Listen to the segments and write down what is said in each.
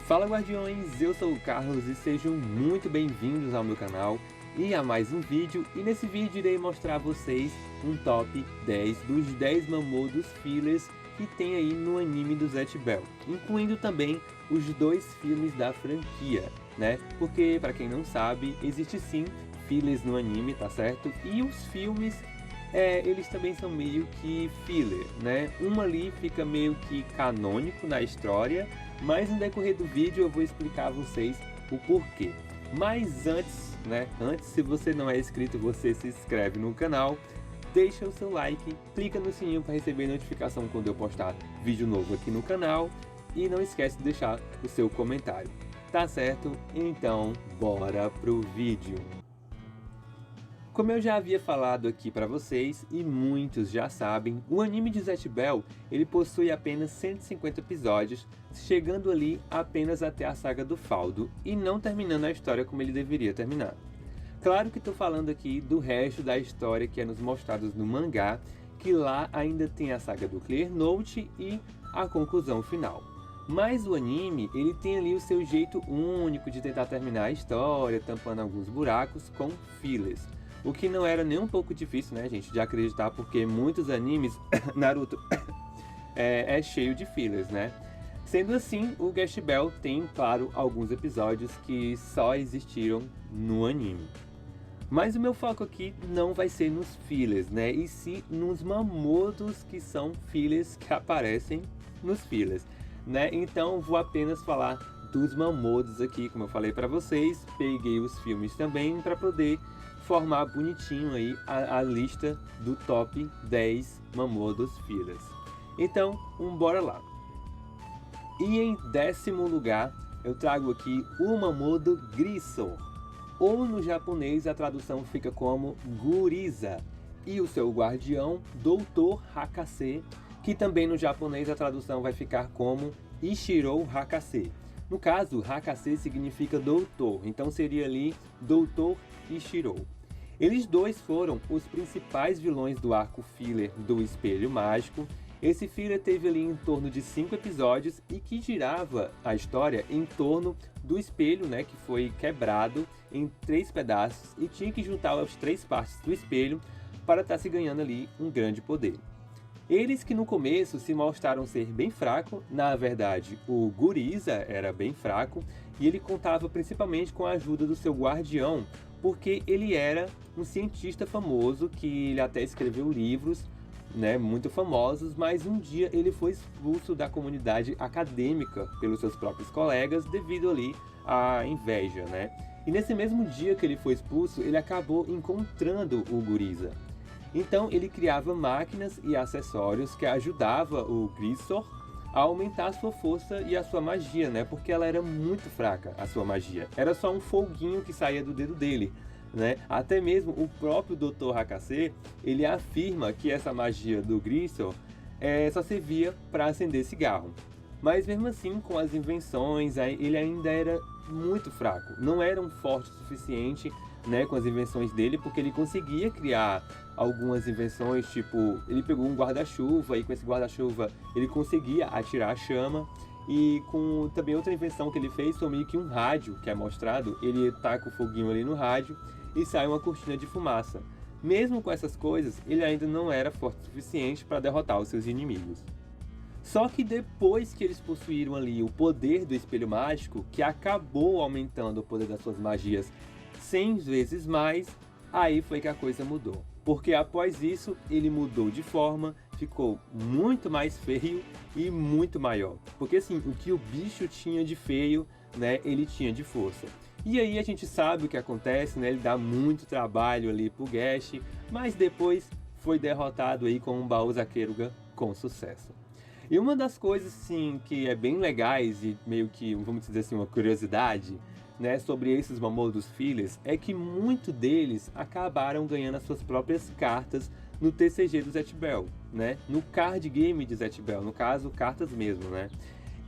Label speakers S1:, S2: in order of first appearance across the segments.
S1: Fala Guardiões, eu sou o Carlos e sejam muito bem-vindos ao meu canal e a mais um vídeo. E nesse vídeo irei mostrar a vocês um top 10 dos 10 Mamodos fillers que tem aí no anime do Zatch Bell, incluindo também os 2 filmes da franquia, né? Porque, para quem não sabe, existe sim fillers no anime, tá certo? E os filmes, eles também são meio que filler, né? Um ali fica meio que canônico na história, mas no decorrer do vídeo eu vou explicar a vocês o porquê. Mas antes, se você não é inscrito, você se inscreve no canal, deixa o seu like, clica no sininho para receber notificação quando eu postar vídeo novo aqui no canal e não esquece de deixar o seu comentário. Tá certo? Então, bora pro vídeo. Como eu já havia falado aqui para vocês, e muitos já sabem, o anime de Zatch Bell, ele possui apenas 150 episódios, chegando ali apenas até a saga do Faudo, e não terminando a história como ele deveria terminar. Claro que estou falando aqui do resto da história que é nos mostrados no mangá, que lá ainda tem a saga do Clear Note e a conclusão final. Mas o anime, ele tem ali o seu jeito único de tentar terminar a história, tampando alguns buracos com fillers. O que não era nem um pouco difícil, né, gente, de acreditar, porque muitos animes, Naruto, é cheio de fillers, né? Sendo assim, o Zatch Bell tem, claro, alguns episódios que só existiram no anime. Mas o meu foco aqui não vai ser nos fillers, né, e sim nos Mamodos que são fillers que aparecem nos fillers, né? Então vou apenas falar dos Mamodos aqui, como eu falei pra vocês, peguei os filmes também para poder formar bonitinho aí a lista do top 10 Mamodos fillers. Então, bora lá. E em 10º lugar, eu trago aqui o Mamodo Grisor, ou no japonês a tradução fica como Guriza, e o seu guardião, Dr. Hakase, que também no japonês a tradução vai ficar como Ishiro Hakase. No caso, Hakase significa doutor, então seria ali Dr. Ishiro. Eles dois foram os principais vilões do arco filler do Espelho Mágico. Esse filler teve ali em torno de 5 episódios e que girava a história em torno do espelho, né, que foi quebrado em 3 pedaços e tinha que juntar as 3 partes do espelho para estar se ganhando ali um grande poder. Eles que no começo se mostraram ser bem fracos, na verdade o Guriza era bem fraco e ele contava principalmente com a ajuda do seu guardião, porque ele era um cientista famoso que ele até escreveu livros, né, muito famosos, mas um dia ele foi expulso da comunidade acadêmica pelos seus próprios colegas devido ali à inveja, né? E nesse mesmo dia que ele foi expulso, ele acabou encontrando o Guriza. Então ele criava máquinas e acessórios que ajudava o Grisor a aumentar a sua força e a sua magia, né? Porque ela era muito fraca, a sua magia. Era só um foguinho que saía do dedo dele, né? Até mesmo o próprio Dr. Hakase, ele afirma que essa magia do Grisor só servia para acender cigarro. Mas mesmo assim, com as invenções, ele ainda era muito fraco. Não era um forte o suficiente, né, com as invenções dele, porque ele conseguia criar algumas invenções, tipo, ele pegou um guarda-chuva e com esse guarda-chuva ele conseguia atirar a chama. E com também outra invenção que ele fez foi meio que um rádio, que é mostrado, ele taca o foguinho ali no rádio e sai uma cortina de fumaça. Mesmo com essas coisas, ele ainda não era forte o suficiente para derrotar os seus inimigos. Só que depois que eles possuíram ali o poder do Espelho Mágico, que acabou aumentando o poder das suas magias 100 vezes mais, aí foi que a coisa mudou. Porque após isso, ele mudou de forma, ficou muito mais feio e muito maior. Porque assim, o que o bicho tinha de feio, né, ele tinha de força. E aí a gente sabe o que acontece, né, ele dá muito trabalho ali pro Gash, mas depois foi derrotado aí com um baú Zakeruga com sucesso. E uma das coisas, sim, que é bem legais e meio que, vamos dizer assim, uma curiosidade, né, sobre esses Mamodos fillers, é que muitos deles acabaram ganhando as suas próprias cartas no TCG do Zatch Bell, né, no card game de Zatch Bell, no caso, cartas mesmo, né.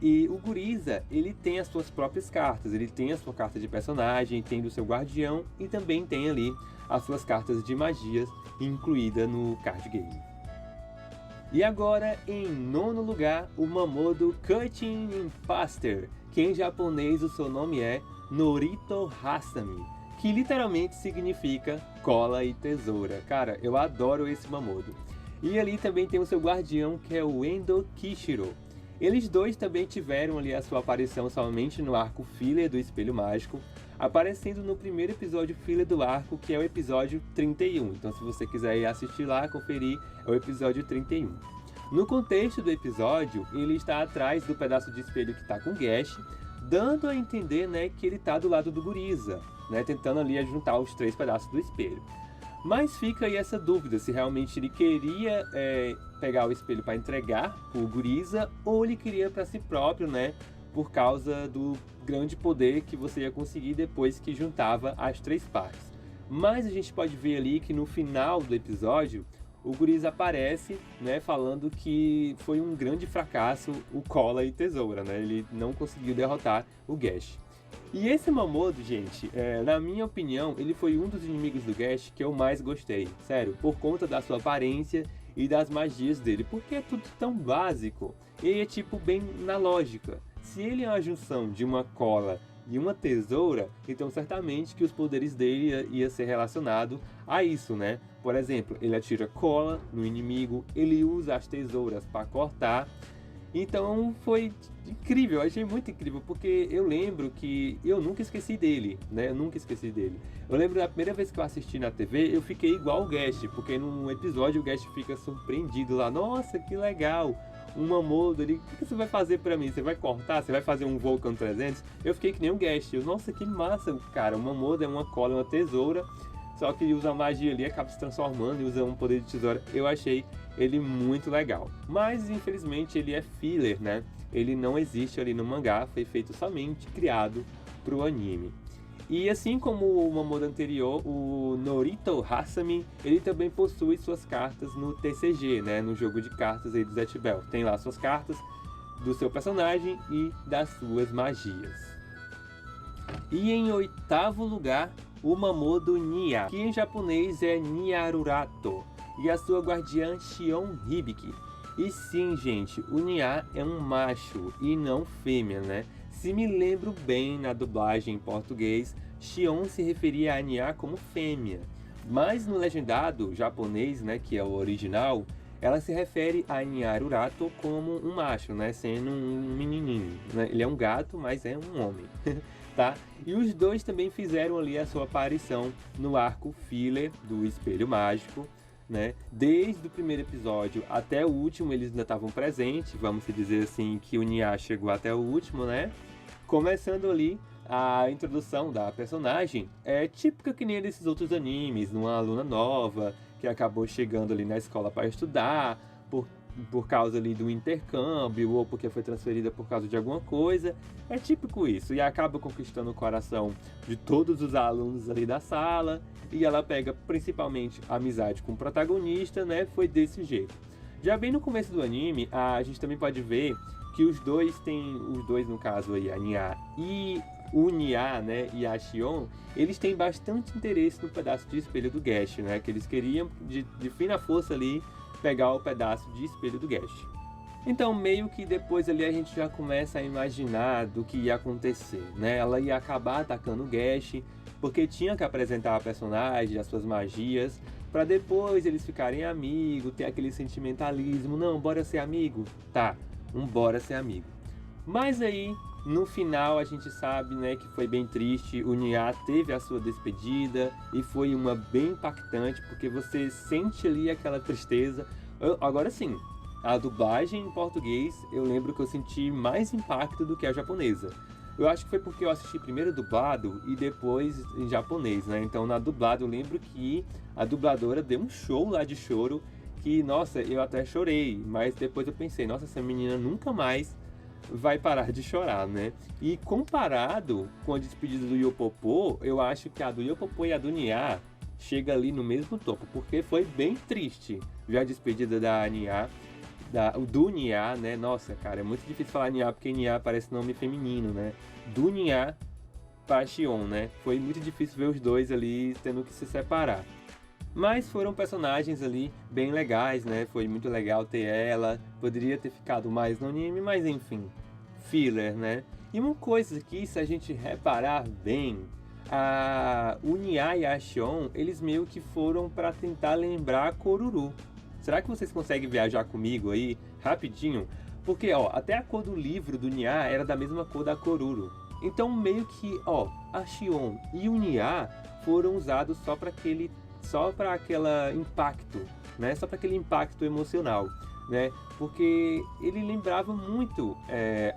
S1: E o Guriza, ele tem as suas próprias cartas, ele tem a sua carta de personagem, tem do seu guardião e também tem ali as suas cartas de magias incluída no card game. E agora, em nono lugar, o Mamoru Cutting Impaster, que em japonês o seu nome é Norito Hasami, que literalmente significa cola e tesoura. Cara, eu adoro esse Mamoru. E ali também tem o seu guardião, que é o Endo Kishiro. Eles dois também tiveram ali a sua aparição somente no arco filler do Espelho Mágico, aparecendo no primeiro episódio filler do arco, que é o episódio 31. Então, se você quiser ir assistir lá, conferir, é o episódio 31. No contexto do episódio, ele está atrás do pedaço de espelho que está com o Gash, dando a entender, né, que ele está do lado do Guriza, né, tentando ali juntar os 3 pedaços do espelho. Mas fica aí essa dúvida se realmente ele queria pegar o espelho para entregar para o Guriza ou ele queria para si próprio, né, por causa do grande poder que você ia conseguir depois que juntava as 3 partes. Mas a gente pode ver ali que no final do episódio o Guriza aparece, né, falando que foi um grande fracasso o cola e tesoura, né, ele não conseguiu derrotar o Gash. E esse Mamoru, gente, na minha opinião, ele foi um dos inimigos do Gash que eu mais gostei, sério, por conta da sua aparência e das magias dele, porque é tudo tão básico, e é tipo bem na lógica. Se ele é uma junção de uma cola e uma tesoura, então certamente que os poderes dele ia ser relacionado a isso, né? Por exemplo, ele atira cola no inimigo, ele usa as tesouras para cortar. Então foi incrível, eu achei muito incrível, porque eu lembro que eu nunca esqueci dele, né? Eu nunca esqueci dele. Eu lembro da primeira vez que eu assisti na TV, eu fiquei igual o Gash, porque num episódio o Gash fica surpreendido lá. Nossa, que legal! Um Mamoru ali, o que você vai fazer pra mim? Você vai cortar? Você vai fazer um Vulcan 300? Eu fiquei que nem o Gash. Nossa, que massa, cara. O Mamoru é uma cola, uma tesoura, só que ele usa magia ali, acaba se transformando e usa um poder de tesoura. Eu achei ele muito legal. Mas, infelizmente, ele é filler, né? Ele não existe ali no mangá, foi feito somente, criado pro anime. E assim como o Mamoru anterior, o Norito Hasami, ele também possui suas cartas no TCG, né? No jogo de cartas aí do Zatch Bell. Tem lá suas cartas do seu personagem e das suas magias. E em oitavo lugar, o Mamoru Nya, que em japonês é Nyarurato, e a sua guardiã Shion Hibiki. E sim, gente, o Nya é um macho e não fêmea, né? Se me lembro bem na dublagem em português, Shion se referia a Nya como fêmea. Mas no legendado japonês, né, que é o original, ela se refere a Nyarurato como um macho, né, sendo um menininho, né? Ele é um gato, mas é um homem. Tá? E os dois também fizeram ali a sua aparição no arco filler do Espelho Mágico, né? Desde o primeiro episódio até o último eles ainda estavam presentes, vamos dizer assim que o Nya chegou até o último, né? Começando ali a introdução da personagem, é típica que nem desses outros animes, uma aluna nova que acabou chegando ali na escola para estudar, por causa ali do intercâmbio ou porque foi transferida por causa de alguma coisa. É típico isso, e acaba conquistando o coração de todos os alunos ali da sala, e ela pega principalmente a amizade com o protagonista, né? Foi desse jeito. Já bem no começo do anime, a gente também pode ver que os dois no caso aí, a Nya e o Nya, né, e a Shion, eles têm bastante interesse no pedaço de espelho do Gash, né? Que eles queriam de fina força ali pegar o pedaço de espelho do Gash. Então meio que depois ali a gente já começa a imaginar do que ia acontecer, né? Ela ia acabar atacando o Gash, porque tinha que apresentar a personagem, as suas magias, para depois eles ficarem amigos, ter aquele sentimentalismo. Não, bora ser amigo? Tá, bora ser amigo. Mas aí, no final, a gente sabe, né, que foi bem triste. O Nya teve a sua despedida e foi uma bem impactante, porque você sente ali aquela tristeza. Agora sim, a dublagem em português, eu lembro que eu senti mais impacto do que a japonesa. Eu acho que foi porque eu assisti primeiro dublado e depois em japonês, né? Então na dublada eu lembro que a dubladora deu um show lá de choro que, nossa, eu até chorei. Mas depois eu pensei, nossa, essa menina nunca mais vai parar de chorar, né? E comparado com a despedida do Yopopo, eu acho que a do Yopopo e a do Nya chega ali no mesmo topo, porque foi bem triste já a despedida da Nya, do Nya, né? Nossa, cara, é muito difícil falar Nya, porque Nya parece nome feminino, né? Do Nya pra Shion, né? Foi muito difícil ver os dois ali tendo que se separar. Mas foram personagens ali bem legais, né? Foi muito legal ter ela, poderia ter ficado mais no anime, mas enfim, filler, né? E uma coisa que, se a gente reparar bem, o Nya e a Shion, eles meio que foram para tentar lembrar Koruru. Será que vocês conseguem viajar comigo aí, rapidinho? Porque, ó, até a cor do livro do Nya era da mesma cor da Koruru. Então, meio que, ó, a Shion e o Nya foram usados só para aquele impacto, né? Só para aquele impacto emocional, né? Porque ele lembrava muito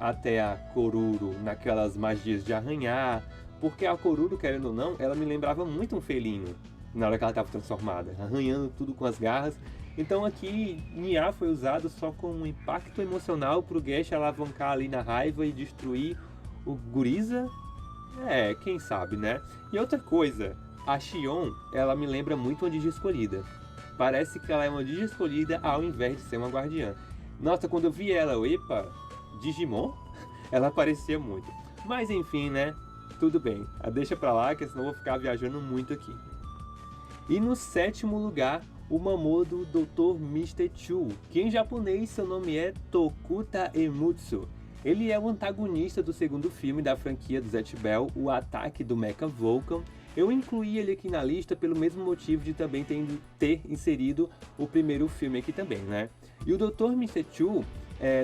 S1: até a Koruru naquelas magias de arranhar, porque a Koruru, querendo ou não, ela me lembrava muito um felino na hora que ela estava transformada, arranhando tudo com as garras. Então aqui, Nya foi usado só com um impacto emocional para o Gesh alavancar ali na raiva e destruir o Guriza. Quem sabe, né? E outra coisa, a Shion, ela me lembra muito uma Digi escolhida. Parece que ela é uma Digi escolhida ao invés de ser uma guardiã. Nossa, quando eu vi ela, epa, Digimon? Ela parecia muito. Mas enfim, né? Tudo bem. Deixa pra lá, que senão eu vou ficar viajando muito aqui. E no 7º lugar, o Mamoru Dr. Mr. Chu, que em japonês seu nome é Tokuta Emutsu. Ele é o antagonista do 2º filme da franquia do Zatch Bell, O Ataque do Mecha Vulcan. Eu incluí ele aqui na lista pelo mesmo motivo de também ter inserido o primeiro filme aqui também, né? E o Dr. Mr. Chu,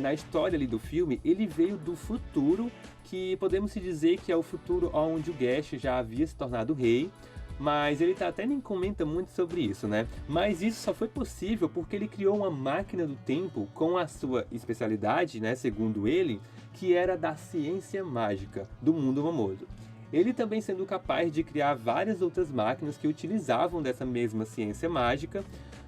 S1: na história ali do filme, ele veio do futuro, que podemos se dizer que é o futuro onde o Gesh já havia se tornado rei, mas ele até nem comenta muito sobre isso, né? Mas isso só foi possível porque ele criou uma máquina do tempo com a sua especialidade, né, segundo ele, que era da ciência mágica do mundo Mamoru. Ele também sendo capaz de criar várias outras máquinas que utilizavam dessa mesma ciência mágica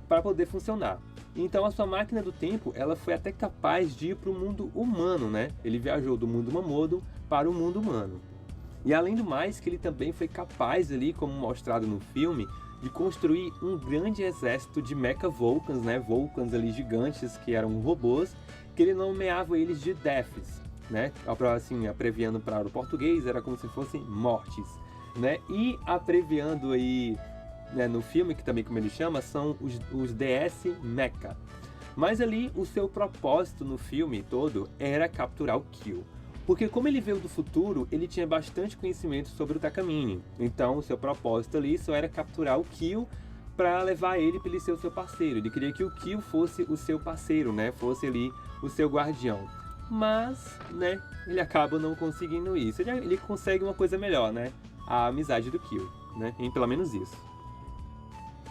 S1: para poder funcionar. Então a sua máquina do tempo, ela foi até capaz de ir para o mundo humano, né? Ele viajou do mundo Mamoru para o mundo humano. E além do mais, que ele também foi capaz ali, como mostrado no filme, de construir um grande exército de Mecha Vulcans, né? Vulcans ali gigantes que eram robôs, que ele nomeava eles de Deaths, né? Assim, abreviando para o português, era como se fossem mortes, né? E abreviando aí, né, no filme, que também como ele chama, são os DS Mecha. Mas ali, o seu propósito no filme todo era capturar o Kyo. Porque como ele veio do futuro, ele tinha bastante conhecimento sobre o Takamine. Então o seu propósito ali só era capturar o Kyo para levar ele para ele ser o seu parceiro. Ele queria que o Kyo fosse o seu parceiro, né? Fosse ali o seu guardião. Mas, né, ele acaba não conseguindo isso. Ele consegue uma coisa melhor, né? A amizade do Kyo, né? Em pelo menos isso.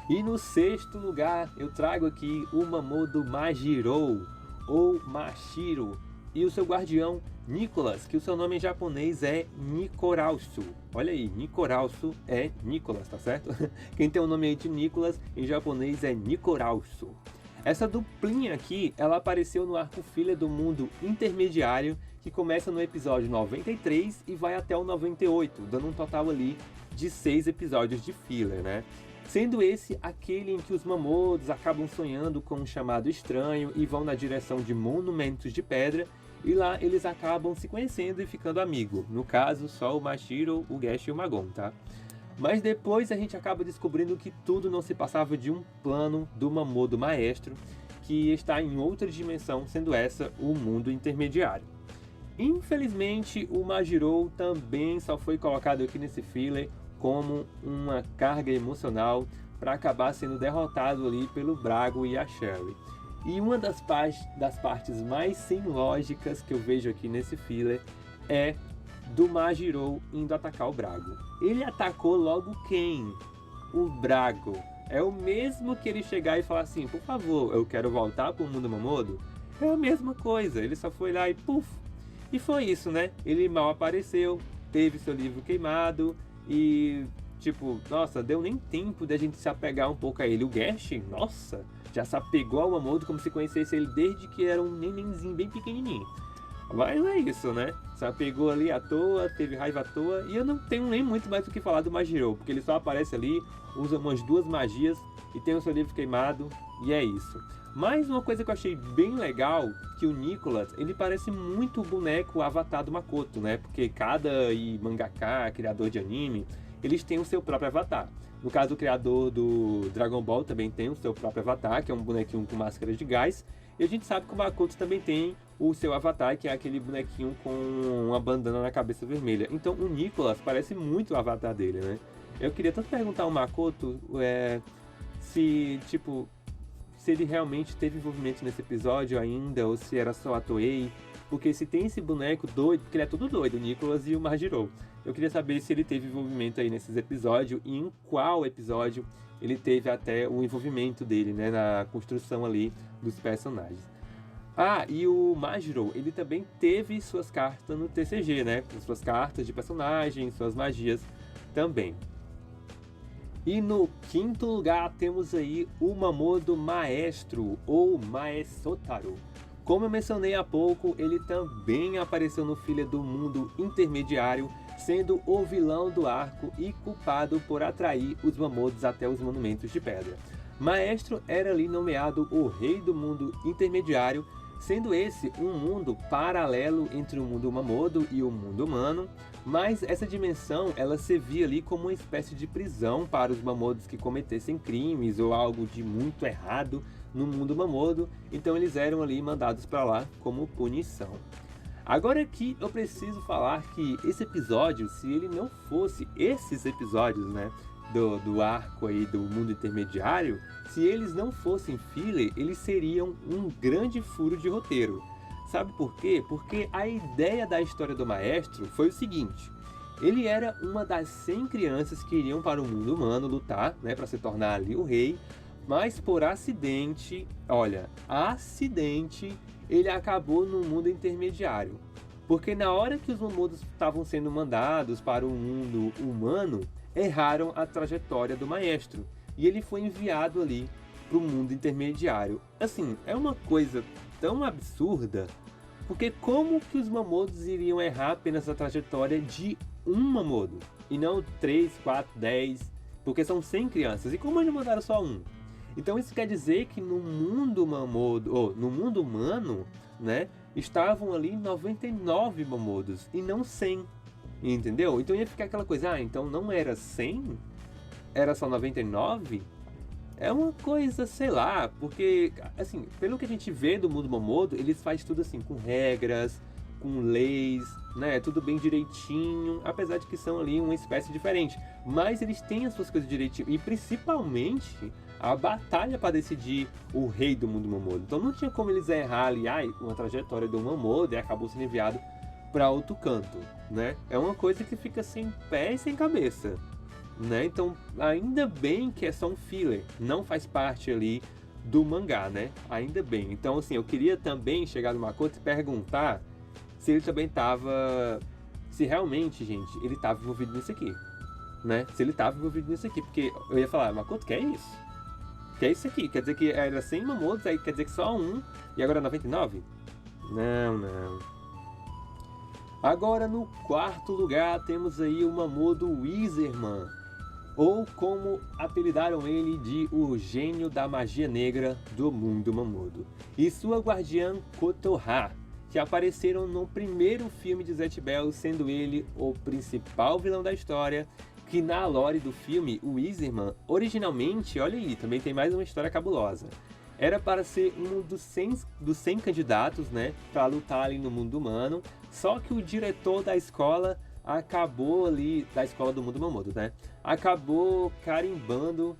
S1: E no 6º lugar, eu trago aqui o Mamoru Majiro, ou Mashiro, e o seu guardião Nicholas, que o seu nome em japonês é Nikorasu. Olha aí, Nikorasu é Nicholas, tá certo? Quem tem o nome aí de Nicholas em japonês é Nikorasu. Essa duplinha aqui, ela apareceu no arco filler do mundo intermediário, que começa no episódio 93 e vai até o 98, dando um total ali de 6 episódios de filler, né? Sendo esse aquele em que os Mamoros acabam sonhando com um chamado estranho e vão na direção de monumentos de pedra, e lá eles acabam se conhecendo e ficando amigos. No caso, só o Mashiro, o Gesh e o Magon, tá? Mas depois a gente acaba descobrindo que tudo não se passava de um plano do Mamoru Maestro, que está em outra dimensão, sendo essa o mundo intermediário. Infelizmente, o Majiro também só foi colocado aqui nesse filler como uma carga emocional para acabar sendo derrotado ali pelo Brago e a Sherry. E uma das partes mais sem lógicas que eu vejo aqui nesse filler é do Majiro indo atacar o Brago. Ele atacou logo quem? O Brago. É o mesmo que ele chegar e falar assim, por favor, eu quero voltar pro mundo Mamoru? É a mesma coisa, ele só foi lá e puf. E foi isso, né? Ele mal apareceu, teve seu livro queimado e, tipo, nossa, deu nem tempo da gente se apegar um pouco a ele. O Gesh, nossa, já se apegou ao Mamoru como se conhecesse ele desde que era um nenenzinho bem pequenininho. Mas é isso, né? Se apegou ali à toa, teve raiva à toa. E eu não tenho nem muito mais o que falar do Majiro, porque ele só aparece ali, usa umas 2 magias e tem o seu livro queimado, e é isso. Mas uma coisa que eu achei bem legal, que o Nicholas, ele parece muito o boneco Avatar do Makoto, né? Porque cada mangaka, criador de anime, eles têm o seu próprio avatar. No caso, o criador do Dragon Ball também tem o seu próprio avatar, que é um bonequinho com máscara de gás. E a gente sabe que o Makoto também tem o seu avatar, que é aquele bonequinho com uma bandana na cabeça vermelha. Então o Nicolas parece muito o avatar dele, né? Eu queria tanto perguntar ao Makoto se ele realmente teve envolvimento nesse episódio ainda, ou se era só a Toei. Porque se tem esse boneco doido, porque ele é todo doido, o Nicolas e o Marjiro. Eu queria saber se ele teve envolvimento aí nesses episódios e em qual episódio ele teve até o envolvimento dele, né, na construção ali dos personagens. Ah, e o Majiro, ele também teve suas cartas no TCG, né, suas cartas de personagem, suas magias também. E no quinto lugar temos aí o Mamoru Maestro, ou Maesotaro. Como eu mencionei há pouco, ele também apareceu no Filha do Mundo Intermediário, sendo o vilão do arco e culpado por atrair os Mamodos até os Monumentos de Pedra. Maestro era ali nomeado o Rei do Mundo Intermediário, sendo esse um mundo paralelo entre o mundo Mamodo e o mundo humano, mas essa dimensão ela servia ali como uma espécie de prisão para os Mamodos que cometessem crimes ou algo de muito errado no mundo Mamodo, então eles eram ali mandados para lá como punição. Agora aqui eu preciso falar que esse episódio, se ele não fosse esses episódios, né, do arco aí do mundo intermediário, se eles não fossem filler, eles seriam um grande furo de roteiro. Sabe por quê? Porque a ideia da história do Maestro foi o seguinte: ele era uma das 100 crianças que iriam para o mundo humano lutar, né, para se tornar ali o rei, mas por acidente, ele acabou no mundo intermediário. Porque na hora que os Mamodos estavam sendo mandados para o mundo humano, erraram a trajetória do Maestro. E ele foi enviado ali para o mundo intermediário. Assim, é uma coisa tão absurda, porque como que os Mamodos iriam errar apenas a trajetória de um Mamodo? E não 3, 4, 10, porque são 100 crianças. E como eles mandaram só um? Então isso quer dizer que no mundo Mamodo, ou no mundo humano, né, estavam ali 99 Mamodos e não 100, entendeu? Então ia ficar aquela coisa, então não era 100? Era só 99? É uma coisa, sei lá, porque, assim, pelo que a gente vê do mundo Mamodo, eles fazem tudo assim, com regras, com leis, né, tudo bem direitinho, apesar de que são ali uma espécie diferente. Mas eles têm as suas coisas direitinho, e principalmente a batalha para decidir o rei do mundo Mamodo. Então não tinha como eles errar ali, uma trajetória do Mamodo e acabou sendo enviado para outro canto, né? É uma coisa que fica sem pé e sem cabeça, né? Então ainda bem que é só um filler, não faz parte ali do mangá, né? Ainda bem. Então assim, eu queria também chegar no Makoto e perguntar se ele também tava, se realmente, gente, ele tava envolvido nisso aqui, né? Se ele tava envolvido nisso aqui, porque eu ia falar, Makoto, que é isso? Que é isso aqui? Quer dizer que era 100 Mamodos, aí quer dizer que só um, e agora 99? Não. Agora no quarto lugar temos aí o Mamodo Wizardman, ou como apelidaram ele de o gênio da magia negra do mundo Mamodo, e sua guardiã Kotoha, que apareceram no primeiro filme de Zatch Bell, sendo ele o principal vilão da história, que na lore do filme, o Wizardman, originalmente, olha aí, também tem mais uma história cabulosa, era para ser um dos 100 candidatos, né, para lutar ali no mundo humano, só que o diretor da escola acabou ali, da escola do mundo Mamodo, né, acabou carimbando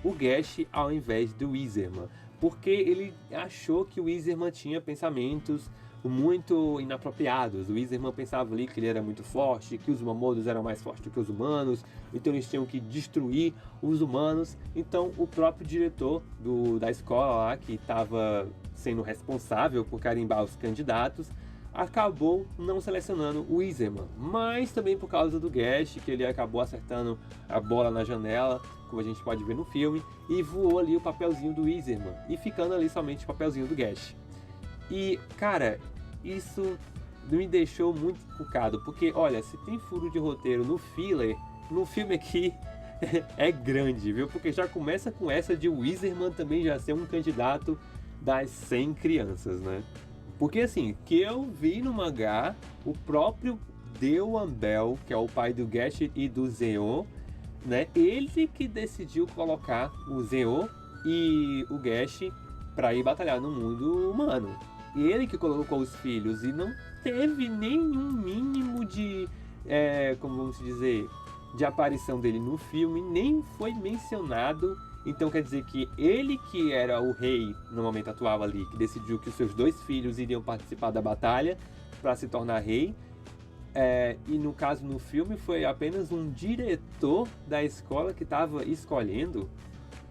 S1: o Gash ao invés do Wizardman, porque ele achou que o Wizardman tinha pensamentos muito inapropriados. O Wizardman pensava ali que ele era muito forte, que os Mamodos eram mais fortes do que os humanos, então eles tinham que destruir os humanos. Então o próprio diretor da escola lá, que estava sendo responsável por carimbar os candidatos, acabou não selecionando o Wizardman, mas também por causa do Gash, que ele acabou acertando a bola na janela, como a gente pode ver no filme, e voou ali o papelzinho do Wizardman, e ficando ali somente o papelzinho do Gash. E, cara, isso me deixou muito encucado, porque, olha, se tem furo de roteiro no filler, no filme aqui é grande, viu? Porque já começa com essa de o Wizardman também já ser um candidato das 100 crianças, né? Porque assim, que eu vi no mangá, o próprio Dewan Bell, que é o pai do Gash e do Zeon, né? Ele que decidiu colocar o Zeon e o Gash para ir batalhar no mundo humano. Ele que colocou os filhos e não teve nenhum mínimo de, como vamos dizer, de aparição dele no filme, nem foi mencionado. Então quer dizer que ele que era o rei no momento atual ali, que decidiu que os seus 2 filhos iriam participar da batalha para se tornar rei, e no caso no filme foi apenas um diretor da escola que estava escolhendo,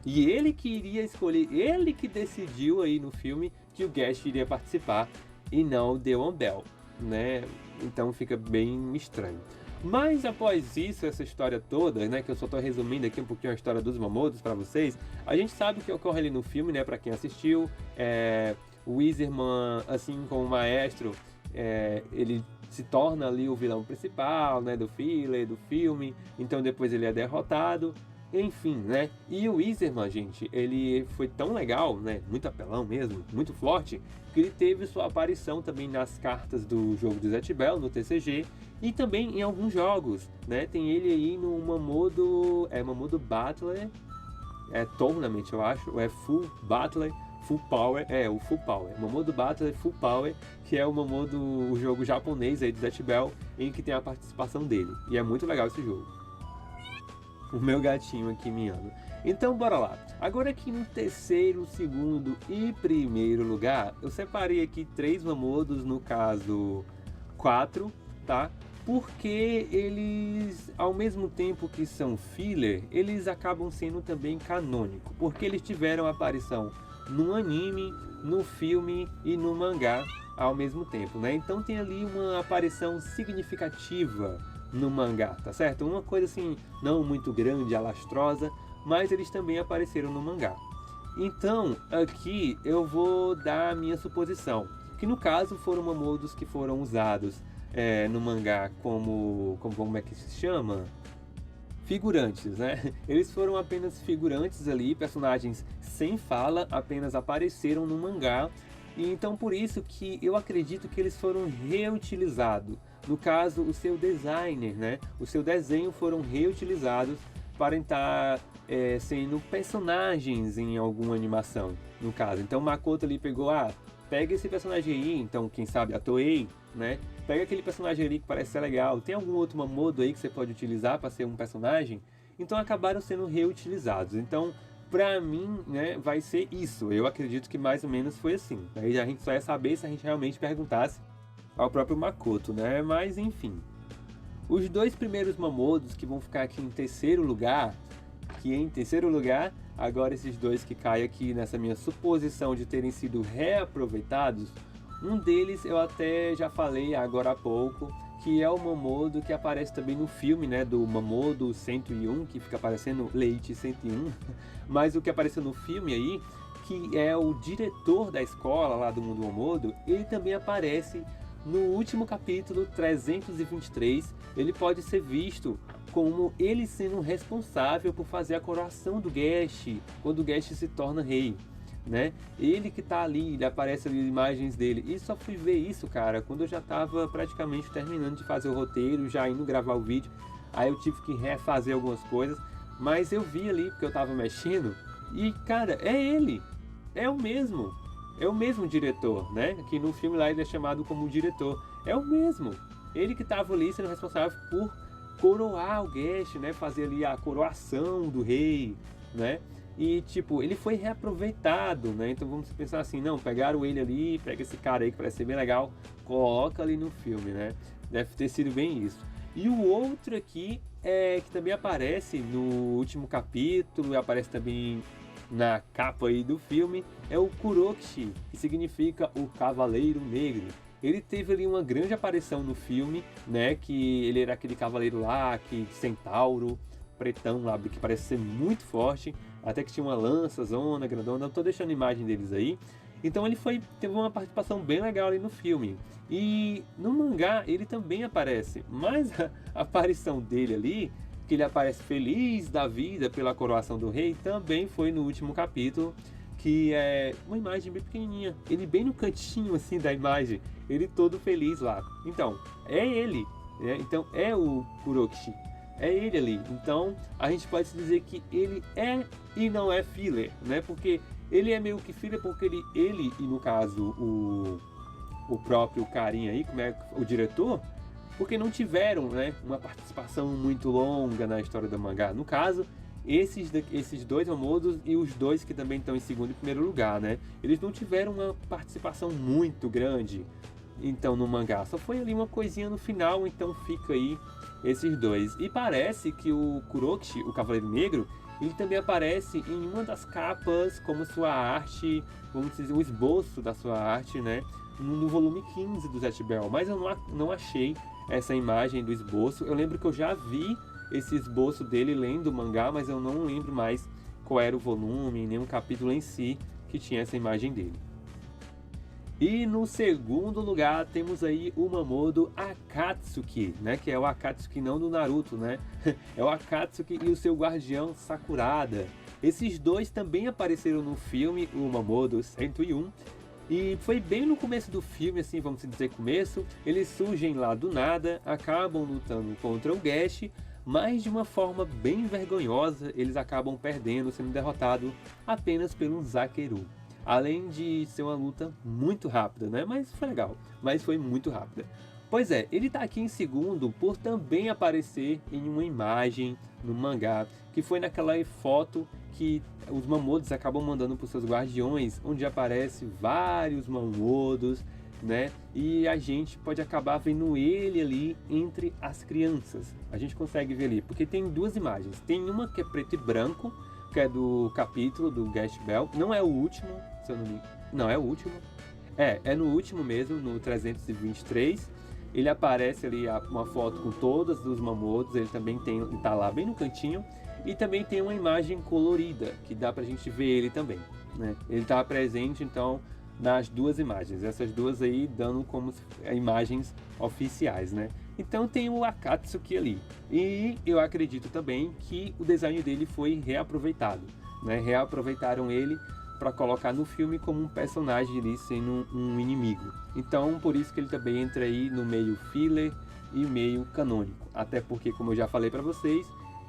S1: e ele que iria escolher, ele que decidiu aí no filme que o Gash iria participar e não o Dewan Bell, né? Então fica bem estranho. Mas após isso, essa história toda, né, que eu só tô resumindo aqui um pouquinho a história dos Mamodos para vocês, a gente sabe o que ocorre ali no filme, né, para quem assistiu, o Iserman, assim como o maestro, ele se torna ali o vilão principal, né, do filler, do filme, então depois ele é derrotado, enfim, né, e o Iserman, gente, ele foi tão legal, né, muito apelão mesmo, muito forte, que ele teve sua aparição também nas cartas do jogo do Zatch Bell, no TCG, e também em alguns jogos, né? Tem ele aí no Mamodo, Mamodo Battler, Tournament, eu acho, ou Full Battler, Full Power, o Full Power, Mamodo Battler Full Power, que é o Mamodo, o jogo japonês aí do Zatch Bell, em que tem a participação dele, e é muito legal esse jogo. O meu gatinho aqui miando. Então bora lá. Agora aqui no terceiro, segundo e primeiro lugar, eu separei aqui 3 Mamodos, no caso 4, tá? Porque eles, ao mesmo tempo que são filler, eles acabam sendo também canônico, porque eles tiveram aparição no anime, no filme e no mangá ao mesmo tempo, né? Então tem ali uma aparição significativa no mangá, tá certo? Uma coisa assim, não muito grande, alastrosa, mas eles também apareceram no mangá. Então, aqui eu vou dar a minha suposição, que no caso foram Mamodos que foram usados no mangá como é que se chama? Figurantes, né? Eles foram apenas figurantes ali, personagens sem fala, apenas apareceram no mangá, e então por isso que eu acredito que eles foram reutilizados. No caso, o seu designer, né? O seu desenho foram reutilizados para estar sendo personagens em alguma animação, no caso. Então Makoto ali pegou, pega esse personagem aí, então quem sabe a Toei, né? Pega aquele personagem ali que parece ser legal, tem algum outro Mamodo aí que você pode utilizar para ser um personagem? Então acabaram sendo reutilizados. Então, pra mim, né, vai ser isso. Eu acredito que mais ou menos foi assim. Aí a gente só ia saber se a gente realmente perguntasse ao próprio Makoto, né? Mas enfim. Os 2 primeiros Mamodos que vão ficar aqui em terceiro lugar, agora esses 2 que caem aqui nessa minha suposição de terem sido reaproveitados, um deles eu até já falei agora há pouco, que é o Mamodo que aparece também no filme, né, do Mamodo 101, que fica aparecendo Leite 101, mas o que apareceu no filme aí, que é o diretor da escola lá do mundo Mamodo, ele também aparece no último capítulo 323, ele pode ser visto como ele sendo responsável por fazer a coroação do Gash, quando o Gash se torna rei, né? Ele que tá ali, ele aparece ali imagens dele, e só fui ver isso, cara, quando eu já tava praticamente terminando de fazer o roteiro, já indo gravar o vídeo, aí eu tive que refazer algumas coisas, mas eu vi ali, porque eu tava mexendo, e cara, é ele, é o mesmo diretor, né? Que no filme lá ele é chamado como diretor. É o mesmo. Ele que estava ali sendo responsável por coroar o Gash, né? Fazer ali a coroação do rei, né? E tipo, ele foi reaproveitado, né? Então vamos pensar assim, não, pegaram ele ali, pega esse cara aí que parece ser bem legal, coloca ali no filme, né? Deve ter sido bem isso. E o outro aqui que também aparece no último capítulo, e aparece também na capa aí do filme, é o Kurokishi, que significa o Cavaleiro Negro. Ele teve ali uma grande aparição no filme, né, que ele era aquele cavaleiro lá, que centauro, pretão lá, que parece ser muito forte, até que tinha uma lança, zona, grandona, eu tô deixando a imagem deles aí. Então ele teve uma participação bem legal ali no filme. E no mangá ele também aparece, mas a aparição dele ali, que ele aparece feliz da vida pela coroação do rei, também foi no último capítulo, que é uma imagem bem pequenininha, ele bem no cantinho assim da imagem, ele todo feliz lá. Então, é ele, né? Então é o Kurokishi, é ele ali. Então a gente pode dizer que ele é e não é filler, né? Porque ele é meio que filler porque ele e no caso o próprio carinha aí, como é o diretor, porque não tiveram, né, uma participação muito longa na história do mangá. No caso, esses dois Mamodos e os dois que também estão em segundo e primeiro lugar, né? Eles não tiveram uma participação muito grande, então, no mangá. Só foi ali uma coisinha no final, então fica aí esses dois. E parece que o Kurokishi, o Cavaleiro Negro, ele também aparece em uma das capas como sua arte, vamos dizer, um esboço da sua arte, né? No volume 15 do Zatch Bell. Mas eu não achei essa imagem do esboço. Eu lembro que eu já vi esse esboço dele lendo o mangá, mas eu não lembro mais qual era o volume, nem um capítulo em si que tinha essa imagem dele. E no segundo lugar temos aí o Mamodo Akatsuki, né? Que é o Akatsuki não do Naruto, né? É o Akatsuki e o seu guardião Sakurada. Esses dois também apareceram no filme, o Mamodo 101. E foi bem no começo do filme, assim, vamos dizer começo. Eles surgem lá do nada, acabam lutando contra o Gesh, mas de uma forma bem vergonhosa, eles acabam perdendo, sendo derrotados apenas pelo Zakeru. Além de ser uma luta muito rápida, né? Mas foi legal, mas foi muito rápida. Pois é, ele tá aqui em segundo por também aparecer em uma imagem no mangá, que foi naquela foto que os Mamodos acabam mandando para os seus guardiões, onde aparece vários Mamodos, né? E a gente pode acabar vendo ele ali entre as crianças. A gente consegue ver ali, porque tem duas imagens. Tem uma que é preto e branco, que é do capítulo do Gash Bell. Não é o último, se eu não me engano. Não, é o último. É no último mesmo, no 323. Ele aparece ali uma foto com todos os Mamodos, ele também tá lá bem no cantinho. E também tem uma imagem colorida, que dá pra gente ver ele também, né? Ele tá presente, então, nas duas imagens. Essas duas aí dando como imagens oficiais, né? Então tem o Akatsuki ali. E eu acredito também que o design dele foi reaproveitado, né? Reaproveitaram ele para colocar no filme como um personagem ali sendo um inimigo. Então por isso que ele também entra aí no meio filler e meio canônico. Até porque, como eu já falei para vocês,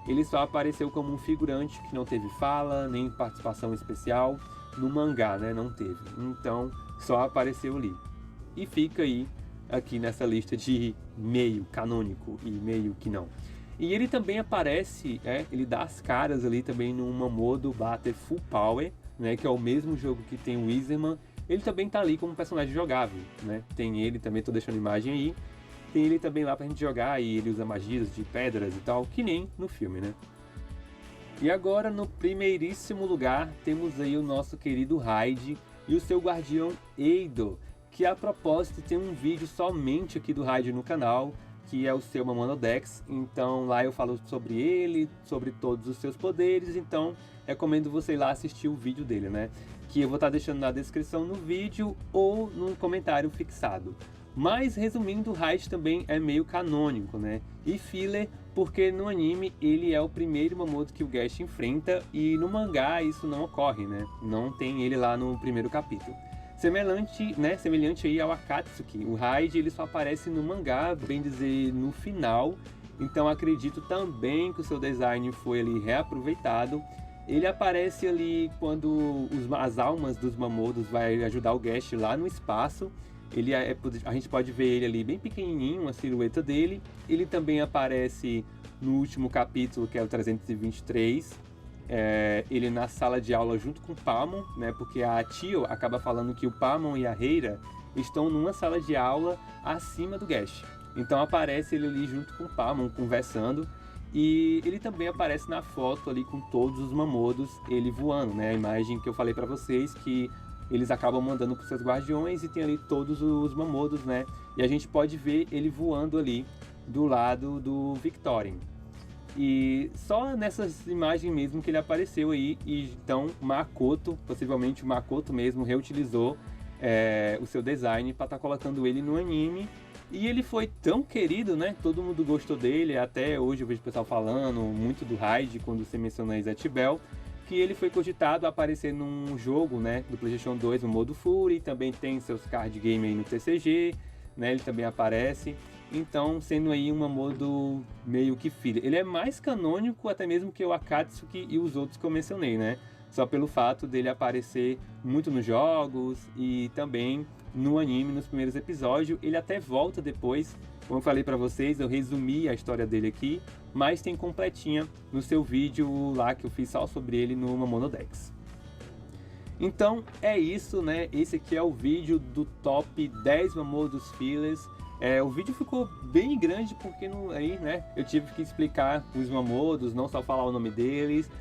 S1: ele só apareceu como um figurante que não teve fala, nem participação especial. No mangá, né? Não teve. Então só apareceu ali. E fica aí aqui nessa lista de meio canônico e meio que não. E ele também aparece, ele dá as caras ali também no Mamodo Battle Full Power, né, que é o mesmo jogo que tem o Wizerman. Ele também tá ali como personagem jogável, né? Tem ele também, tô deixando a imagem aí. Tem ele também lá pra gente jogar e ele usa magias de pedras e tal, que nem no filme, né? E agora no primeiríssimo lugar temos aí o nosso querido Raid e o seu guardião Eido, que a propósito tem um vídeo somente aqui do Raid no canal, que é o seu Mamonodex. Então lá eu falo sobre ele, sobre todos os seus poderes, então recomendo você ir lá assistir o vídeo dele, né? Que eu vou estar deixando na descrição no vídeo ou no comentário fixado. Mas resumindo, o Raid também é meio canônico, né? E filler porque no anime ele é o primeiro Mamodo que o Gash enfrenta e no mangá isso não ocorre, né? Não tem ele lá no primeiro capítulo. Semelhante aí ao Akatsuki, o Raid ele só aparece no mangá, bem dizer, no final. Então acredito também que o seu design foi ali reaproveitado. Ele aparece ali quando as almas dos Mamodos vai ajudar o Gash lá no espaço. A gente pode ver ele ali bem pequenininho, a silhueta dele. Ele também aparece no último capítulo, que é o 323. Ele na sala de aula junto com o Palmon, né? Porque a Tio acaba falando que o Palmon e a Reira estão numa sala de aula acima do Gash. Então aparece ele ali junto com o Palmon, conversando. E ele também aparece na foto ali com todos os Mamodos, ele voando, né? A imagem que eu falei pra vocês, que eles acabam mandando para seus guardiões e tem ali todos os Mamodos, né? E a gente pode ver ele voando ali do lado do Victorine. E só nessas imagens mesmo que ele apareceu aí. E então Makoto, possivelmente o Makoto mesmo, reutilizou o seu design para estar colocando ele no anime. E ele foi tão querido, né? Todo mundo gostou dele. Até hoje eu vejo o pessoal falando muito do Raid quando você menciona Zatch Bell, que ele foi cogitado a aparecer num jogo, né, do PlayStation 2, no modo Fury. Também tem seus card game aí no TCG, né? Ele também aparece. então sendo aí um Mamoru meio que filler. Ele é mais canônico até mesmo que o Akatsuki e os outros que eu mencionei, né? Só pelo fato dele aparecer muito nos jogos e também no anime nos primeiros episódios. Ele até volta depois, como eu falei pra vocês, eu resumi a história dele aqui, mas tem completinha no seu vídeo lá que eu fiz só sobre ele no Mamonodex. Então é isso, né? Esse aqui é o vídeo do top 10 Mamoru fillers. O vídeo ficou bem grande porque aí, né, eu tive que explicar os Mamoru, não só falar o nome deles.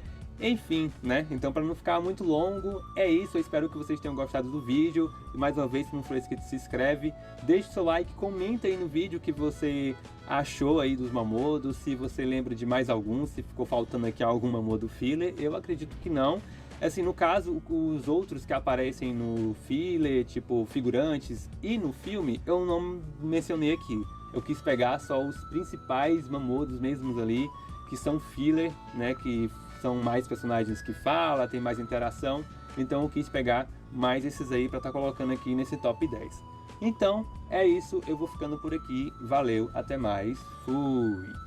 S1: Enfim, né? Então, para não ficar muito longo, é isso. Eu espero que vocês tenham gostado do vídeo. E mais uma vez, se não for inscrito, se inscreve. Deixe seu like, comenta aí no vídeo o que você achou aí dos Mamoru. Se você lembra de mais algum, se ficou faltando aqui algum Mamoru filler. Eu acredito que não. Assim, no caso, os outros que aparecem no filler, tipo figurantes, e no filme, eu não mencionei aqui. Eu quis pegar só os principais Mamoru mesmos ali, que são filler, né? Que são mais personagens que falam, tem mais interação, então eu quis pegar mais esses aí para estar colocando aqui nesse top 10. Então, é isso, eu vou ficando por aqui, valeu, até mais, fui!